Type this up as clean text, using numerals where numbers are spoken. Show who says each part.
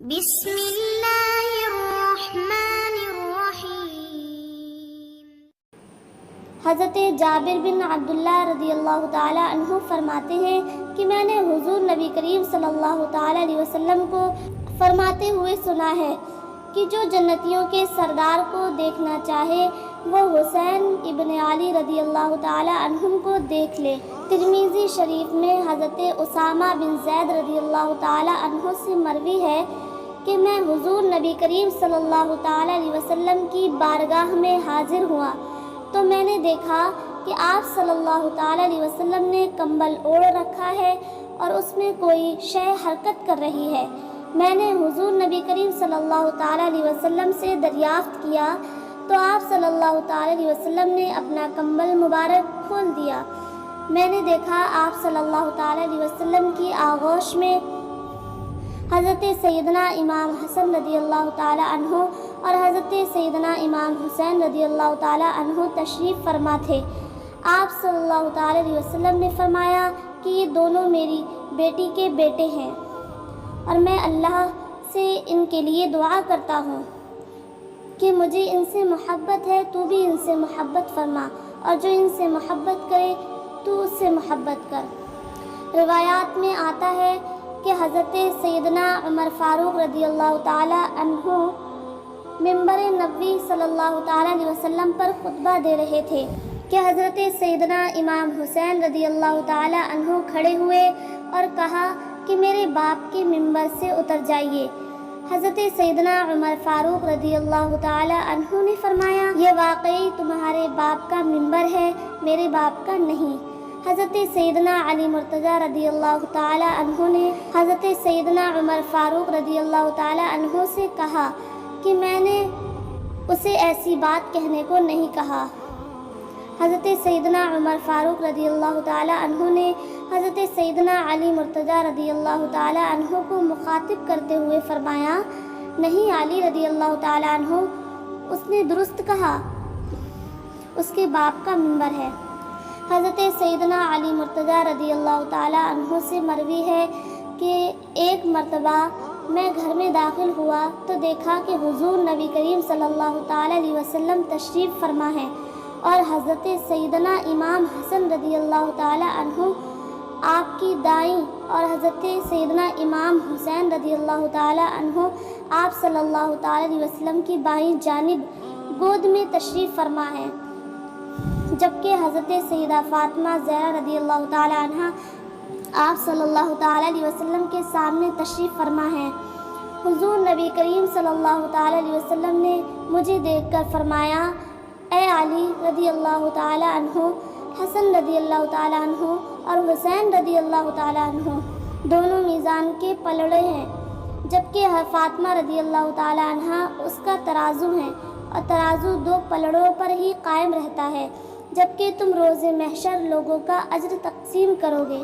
Speaker 1: بسم اللہ الرحمن الرحیم۔
Speaker 2: حضرت جابر بن عبداللہ رضی اللہ تعالی عنہ فرماتے ہیں کہ میں نے حضور نبی کریم صلی اللہ تعالی علیہ وسلم کو فرماتے ہوئے سنا ہے کہ جو جنتیوں کے سردار کو دیکھنا چاہے وہ حسین ابن علی رضی اللہ تعالی عنہم کو دیکھ لے۔ ترمذی شریف میں حضرت اسامہ بن زید رضی اللہ تعالی عنہ سے مروی ہے کہ میں حضور نبی کریم صلی اللہ تعالی علیہ وسلم کی بارگاہ میں حاضر ہوا تو میں نے دیکھا کہ آپ صلی اللہ تعالی علیہ وسلم نے کمبل اوڑھ رکھا ہے اور اس میں کوئی شے حرکت کر رہی ہے۔ میں نے حضور نبی کریم صلی اللہ تعالی علیہ وسلم سے دریافت کیا تو آپ صلی اللہ تعالی علیہ وسلم نے اپنا کمبل مبارک کھول دیا۔ میں نے دیکھا آپ صلی اللہ تعالی علیہ وسلم کی آغوش میں حضرت سیدنا امام حسن رضی اللہ تعالی عنہ اور حضرت سیدنا امام حسین رضی اللہ تعالی عنہ تشریف فرما تھے۔ آپ صلی اللہ تعالی علیہ وسلم نے فرمایا کہ یہ دونوں میری بیٹی کے بیٹے ہیں اور میں اللہ سے ان کے لیے دعا کرتا ہوں کہ مجھے ان سے محبت ہے، تو بھی ان سے محبت فرما، اور جو ان سے محبت کرے تو اس سے محبت کر۔ روایات میں آتا ہے کہ حضرت سیدنا عمر فاروق رضی اللہ تعالی عنہ منبر نبوی صلی اللہ تعالی علیہ وسلم پر خطبہ دے رہے تھے کہ حضرت سیدنا امام حسین رضی اللہ تعالی عنہ کھڑے ہوئے اور کہا کہ میرے باپ کے منبر سے اتر جائیے۔ حضرت سیدنا عمر فاروق رضی اللہ تعالی عنہ نے فرمایا، یہ واقعی تمہارے باپ کا منبر ہے، میرے باپ کا نہیں۔ حضرت سیدنا علی مرتضیٰ رضی اللہ تعالی عنہ نے حضرت سیدنا عمر فاروق رضی اللہ تعالی عنہ سے کہا کہ میں نے اسے ایسی بات کہنے کو نہیں کہا۔ حضرت سیدنا عمر فاروق رضی اللہ تعالی عنہ نے حضرت سیدنا علی مرتضیٰ رضی اللہ تعالی عنہ کو مخاطب کرتے ہوئے فرمایا، نہیں علی رضی اللہ تعالی عنہ، اس نے درست کہا، اس کے باپ کا منبر ہے۔ حضرت سیدنا علی مرتضیٰ رضی اللہ تعالی عنہ سے مروی ہے کہ ایک مرتبہ میں گھر میں داخل ہوا تو دیکھا کہ حضور نبی کریم صلی اللہ تعالی علیہ وسلم تشریف فرما ہے اور حضرت سیدنا امام حسن رضی اللہ تعالی عنہ آپ کی دائیں اور حضرت سیدنا امام حسین رضی اللہ تعالی عنہ آپ صلی اللہ تعالی علیہ وسلم کی بائیں جانب گود میں تشریف فرما ہے، جبکہ حضرت سیدہ فاطمہ زہرا رضی اللہ تعالی عنہ آپ صلی اللہ تعالی علیہ وسلم کے سامنے تشریف فرما ہے۔ حضور نبی کریم صلی اللہ تعالی علیہ وسلم نے مجھے دیکھ کر فرمایا، اے علی رضی اللہ تعالی عنہ، حسن رضی اللہ تعالی عنہ اور حسین رضی اللہ تعالی عنہ دونوں میزان کے پلڑے ہیں، جبکہ فاطمہ رضی اللہ تعالی عنہ اس کا ترازو ہے اور ترازو دو پلڑوں پر ہی قائم رہتا ہے، جبکہ تم روز محشر لوگوں کا اجر تقسیم کرو گے۔